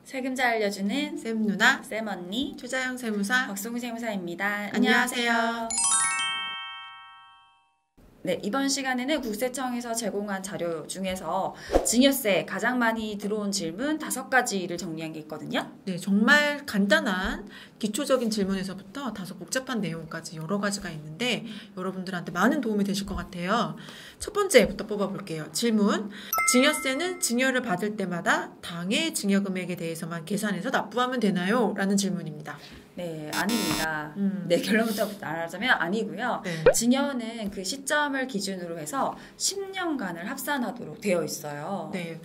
세금자 알려주는 쌤 누나, 쌤 언니 투자형 세무사 박송우 세무사입니다. 안녕하세요. 네, 이번 시간에는 국세청에서 제공한 자료 중에서 증여세 가장 많이 들어온 질문 5가지를 정리한 게 있거든요. 네, 정말 간단한 기초적인 질문에서부터 다소 복잡한 내용까지 여러 가지가 있는데 여러분들한테 많은 도움이 되실 것 같아요. 첫 번째부터 뽑아볼게요. 질문: 증여세는 증여를 받을 때마다 당해 증여금액에 대해서만 계산해서 납부하면 되나요? 라는 질문입니다. 네, 아닙니다. 네, 결론부터 말하자면 아니고요. 네. 증여는 그 시점을 기준으로 해서 10년간을 합산하도록 되어 있어요. 네.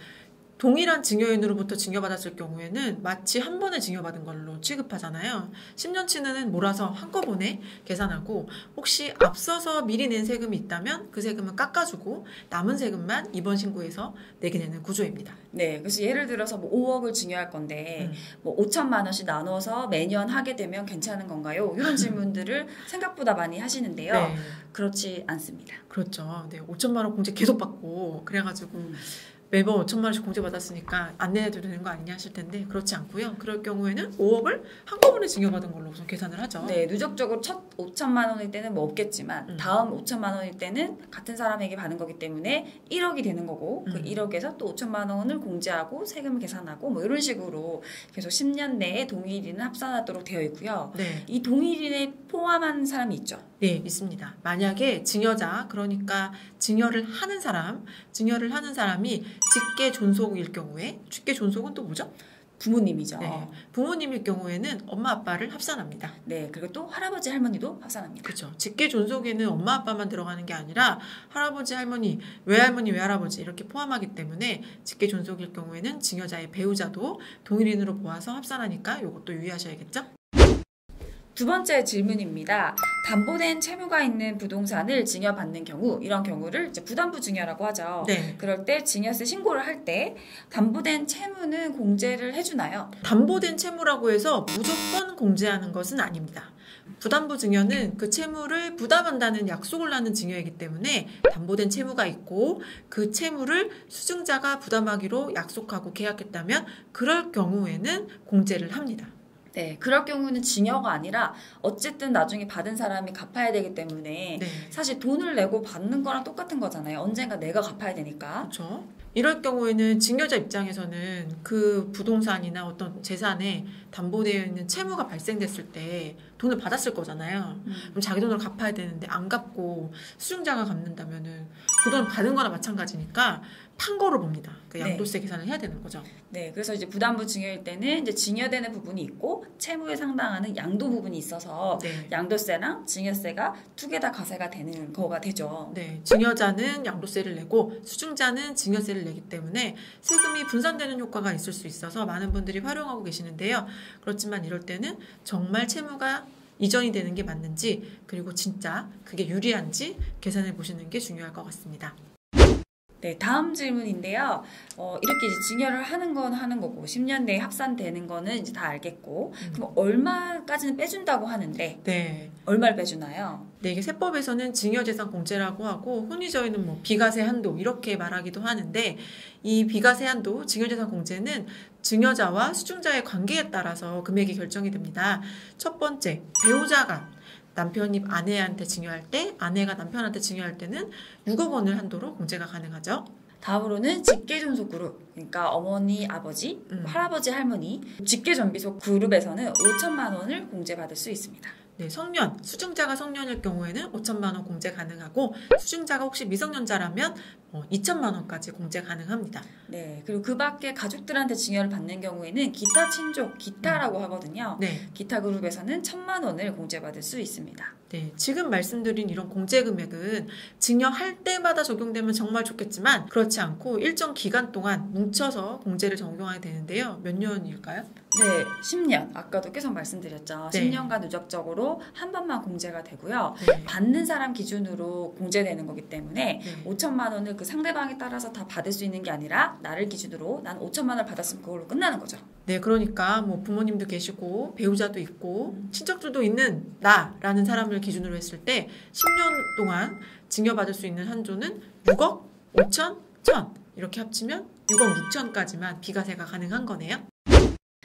동일한 증여인으로부터 증여받았을 경우에는 마치 한 번에 증여받은 걸로 취급하잖아요. 10년치는 몰아서 한꺼번에 계산하고 혹시 앞서서 미리 낸 세금이 있다면 그 세금은 깎아주고 남은 세금만 이번 신고에서 내게 되는 구조입니다. 네, 그래서 예를 들어서 뭐 5억을 증여할 건데 뭐 5천만 원씩 나눠서 매년 하게 되면 괜찮은 건가요? 이런 질문들을 생각보다 많이 하시는데요. 네. 그렇지 않습니다. 그렇죠. 네, 5천만 원 공제 계속 받고 그래가지고 매번 5천만 원씩 공제 받았으니까 안 내도 되는 거 아니냐 하실 텐데 그렇지 않고요. 그럴 경우에는 5억을 한꺼번에 증여받은 걸로 우선 계산을 하죠. 네, 누적적으로 첫 5천만 원일 때는 뭐 없겠지만 다음 5천만 원일 때는 같은 사람에게 받은 거기 때문에 1억이 되는 거고 그 1억에서 또 5천만 원을 공제하고 세금을 계산하고 뭐 이런 식으로 계속 10년 내에 동일인을 합산하도록 되어 있고요. 네. 이 동일인에 포함한 사람이 있죠. 네, 있습니다. 만약에 증여자, 그러니까 증여를 하는 사람이 직계 존속일 경우에, 직계 존속은 또 뭐죠? 부모님이죠. 네, 부모님일 경우에는 엄마 아빠를 합산합니다. 네, 그리고 또 할아버지 할머니도 합산합니다. 그렇죠. 직계 존속에는 엄마 아빠만 들어가는 게 아니라 할아버지 할머니, 외할머니 외할아버지 이렇게 포함하기 때문에 직계 존속일 경우에는 증여자의 배우자도 동일인으로 보아서 합산하니까 이것도 유의하셔야겠죠? 두 번째 질문입니다. 담보된 채무가 있는 부동산을 증여받는 경우, 이런 경우를 이제 부담부 증여라고 하죠. 네. 그럴 때 증여세 신고를 할 때 담보된 채무는 공제를 해주나요? 담보된 채무라고 해서 무조건 공제하는 것은 아닙니다. 부담부 증여는 그 채무를 부담한다는 약속을 하는 증여이기 때문에 담보된 채무가 있고 그 채무를 수증자가 부담하기로 약속하고 계약했다면 그럴 경우에는 공제를 합니다. 네, 그럴 경우는 증여가 아니라 어쨌든 나중에 받은 사람이 갚아야 되기 때문에 네. 사실 돈을 내고 받는 거랑 똑같은 거잖아요. 언젠가 내가 갚아야 되니까. 그렇죠. 이럴 경우에는 증여자 입장에서는 그 부동산이나 어떤 재산에 담보되어 있는 채무가 발생됐을 때 돈을 받았을 거잖아요. 그럼 자기 돈으로 갚아야 되는데 안 갚고 수증자가 갚는다면은 그 돈 받은 거나 마찬가지니까 판 거로 봅니다. 그 양도세 계산을 해야 되는 거죠. 네, 그래서 이제 부담부 증여일 때는 이제 증여되는 부분이 있고 채무에 상당하는 양도 부분이 있어서 네. 양도세랑 증여세가 두 개 다 가세가 되는 거가 되죠. 네, 증여자는 양도세를 내고 수증자는 증여세를 내기 때문에 세금이 분산되는 효과가 있을 수 있어서 많은 분들이 활용하고 계시는데요. 그렇지만 이럴 때는 정말 채무가 이전이 되는 게 맞는지 그리고 진짜 그게 유리한지 계산해 보시는 게 중요할 것 같습니다. 네, 다음 질문인데요. 이렇게 이제 증여를 하는 건 하는 거고 10년 내에 합산되는 거는 이제 다 알겠고 그럼 얼마까지는 빼준다고 하는데 네. 얼마를 빼주나요? 네, 이게 세법에서는 증여재산 공제라고 하고 흔히 저희는 뭐 비과세 한도 이렇게 말하기도 하는데 이 비과세 한도, 증여재산 공제는 증여자와 수증자의 관계에 따라서 금액이 결정이 됩니다. 첫 번째, 배우자가 남편이 아내한테 증여할 때, 아내가 남편한테 증여할 때는 6억 원을 한도로 공제가 가능하죠. 다음으로는 직계존속 그룹, 그러니까 어머니, 아버지, 할아버지, 할머니, 직계존비속 그룹에서는 5천만 원을 공제받을 수 있습니다. 네, 성년, 수증자가 성년일 경우에는 5천만 원 공제 가능하고 수증자가 혹시 미성년자라면 2천만 원까지 공제 가능합니다. 네, 그리고 그 밖에 가족들한테 증여를 받는 경우에는 기타 친족, 기타라고 하거든요. 네. 기타 그룹에서는 1,000만 원을 공제받을 수 있습니다. 네, 지금 말씀드린 이런 공제 금액은 증여할 때마다 적용되면 정말 좋겠지만 그렇지 않고 일정 기간 동안 뭉쳐서 공제를 적용하게 되는데요. 몇 년일까요? 네, 10년. 아까도 계속 말씀드렸죠. 네. 10년간 누적적으로 한 번만 공제가 되고요. 네. 받는 사람 기준으로 공제되는 거기 때문에 네. 5천만 원을 그 상대방에 따라서 다 받을 수 있는 게 아니라 나를 기준으로 난 5천만 원을 받았으면 그걸로 끝나는 거죠. 네, 그러니까 뭐 부모님도 계시고 배우자도 있고 친척들도 있는 나라는 사람을 기준으로 했을 때 10년 동안 증여받을 수 있는 한조는 6억 5천, 1천 이렇게 합치면 6억 6천까지만 비과세가 가능한 거네요.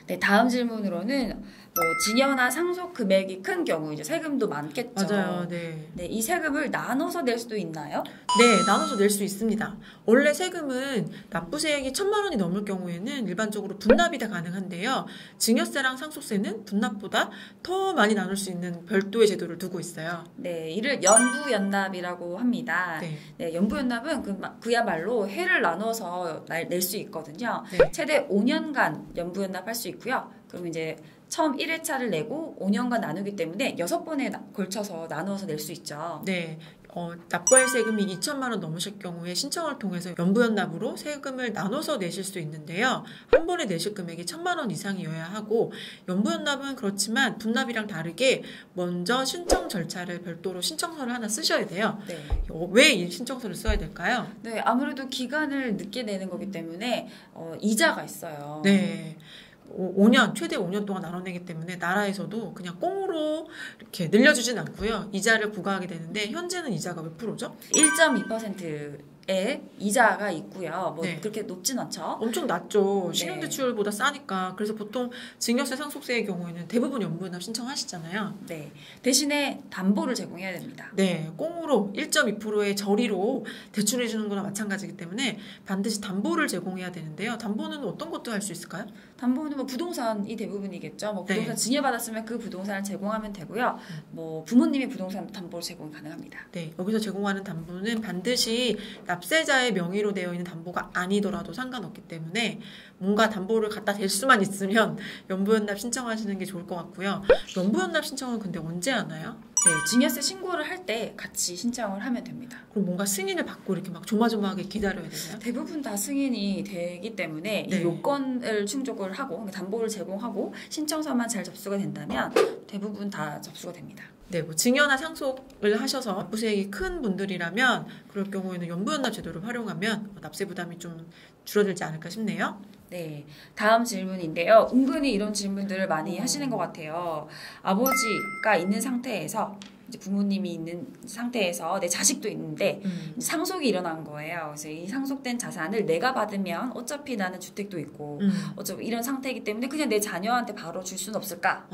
네, 다음 질문으로는 뭐 증여나 상속 금액이 큰 경우 이제 세금도 많겠죠. 맞아요. 네. 네, 이 세금을 나눠서 낼 수도 있나요? 네, 나눠서 낼 수 있습니다. 원래 세금은 납부세액이 1,000만 원이 넘을 경우에는 일반적으로 분납이 다 가능한데요. 증여세랑 상속세는 분납보다 더 많이 나눌 수 있는 별도의 제도를 두고 있어요. 네, 이를 연부연납이라고 합니다. 네. 네, 연부연납은 그야말로 해를 나눠서 낼 수 있거든요. 네. 최대 5년간 연부연납할 수 있고요. 그럼 이제 처음 1회차를 내고 5년간 나누기 때문에 6번에 걸쳐서 나누어서 낼 수 있죠. 네. 납부할 세금이 2천만 원 넘으실 경우에 신청을 통해서 연부연납으로 세금을 나눠서 내실 수 있는데요. 한 번에 내실 금액이 1,000만 원 이상이어야 하고 연부연납은 그렇지만 분납이랑 다르게 먼저 신청 절차를 별도로 신청서를 하나 쓰셔야 돼요. 네. 왜 이 신청서를 써야 될까요? 네, 아무래도 기간을 늦게 내는 거기 때문에 이자가 있어요. 네. 5년, 최대 5년 동안 나눠내기 때문에 나라에서도 그냥 꽁으로 이렇게 늘려주진 않고요. 이자를 부과하게 되는데 현재는 이자가 몇 프로죠? 1.2%의 이자가 있고요. 뭐 네. 그렇게 높진 않죠. 엄청 낮죠. 네. 신용대출보다 싸니까. 그래서 보통 증여세, 상속세의 경우에는 대부분 연부연납 신청하시잖아요. 네. 대신에 담보를 제공해야 됩니다. 네, 꽁으로 1.2%의 저리로 대출해 주는 거나 마찬가지이기 때문에 반드시 담보를 제공해야 되는데요. 담보는 어떤 것도 할 수 있을까요? 담보는 뭐 부동산이 대부분이겠죠. 뭐 부동산 네. 증여받았으면 그 부동산을 제공하면 되고요. 뭐 부모님의 부동산 담보를 제공 가능합니다. 네, 여기서 제공하는 담보는 반드시 납세자의 명의로 되어 있는 담보가 아니더라도 상관없기 때문에 뭔가 담보를 갖다 댈 수만 있으면 연부연납 신청하시는 게 좋을 것 같고요. 연부연납 신청은 근데 언제 하나요? 네, 증여세 신고를 할 때 같이 신청을 하면 됩니다. 그럼 뭔가 승인을 받고 이렇게 막 조마조마하게 기다려야 되나요? 대부분 다 승인이 되기 때문에 네. 이 요건을 충족을 하고 담보를 제공하고 신청서만 잘 접수가 된다면 대부분 다 접수가 됩니다. 네, 뭐 증여나 상속을 하셔서 납부세액이 큰 분들이라면 그럴 경우에는 연부연납 제도를 활용하면 납세 부담이 좀 줄어들지 않을까 싶네요. 네, 다음 질문인데요. 은근히 이런 질문들을 많이 하시는 것 같아요. 아버지가 있는 상태에서 이제 부모님이 있는 상태에서 내 자식도 있는데 상속이 일어난 거예요. 그래서 이 상속된 자산을 내가 받으면 어차피 나는 주택도 있고 어차피 이런 상태이기 때문에 그냥 내 자녀한테 바로 줄 수는 없을까?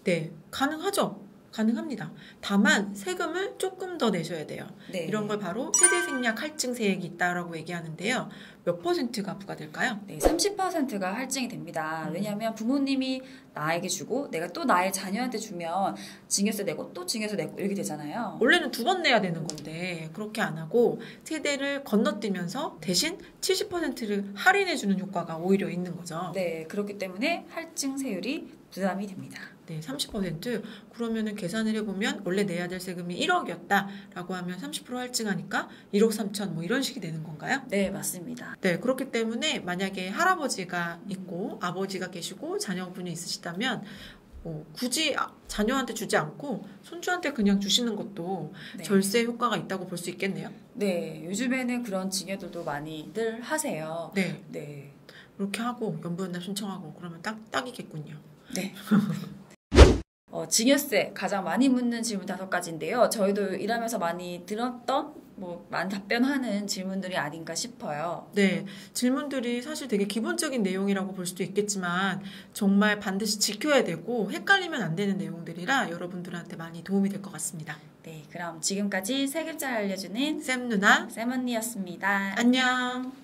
네, 가능하죠. 가능합니다. 다만 세금을 조금 더 내셔야 돼요. 네. 이런 걸 바로 세대생략 할증세액이 있다라고 얘기하는데요. 몇 퍼센트가 부과될까요? 네, 30%가 할증이 됩니다. 왜냐하면 부모님이 나에게 주고 내가 또 나의 자녀한테 주면 증여세 내고 또 증여세 내고 이렇게 되잖아요. 원래는 2번 내야 되는 건데 그렇게 안 하고 세대를 건너뛰면서 대신 70%를 할인해주는 효과가 오히려 있는 거죠. 네, 그렇기 때문에 할증세율이 부담이 됩니다. 네, 30%. 그러면은 계산을 해보면 원래 내야 될 세금이 1억이었다라고 하면 30% 할증하니까 1억 3천 뭐 이런 식이 되는 건가요? 네, 맞습니다. 네, 그렇기 때문에 만약에 할아버지가 있고 아버지가 계시고 자녀분이 있으시다면 굳이 자녀한테 주지 않고 손주한테 그냥 주시는 것도 네. 절세 효과가 있다고 볼 수 있겠네요. 네, 요즘에는 그런 증여들도 많이들 하세요. 네, 네. 이렇게 하고 연부연납 신청하고 그러면 딱이겠군요. 네. 증여세 가장 많이 묻는 질문 5가지인데요. 저희도 일하면서 많이 들었던 많이 답변하는 질문들이 아닌가 싶어요. 네, 질문들이 사실 되게 기본적인 내용이라고 볼 수도 있겠지만 정말 반드시 지켜야 되고 헷갈리면 안 되는 내용들이라 여러분들한테 많이 도움이 될 것 같습니다. 네, 그럼 지금까지 세금 잘 알려주는 쌤 누나, 쌤 언니였습니다. 안녕.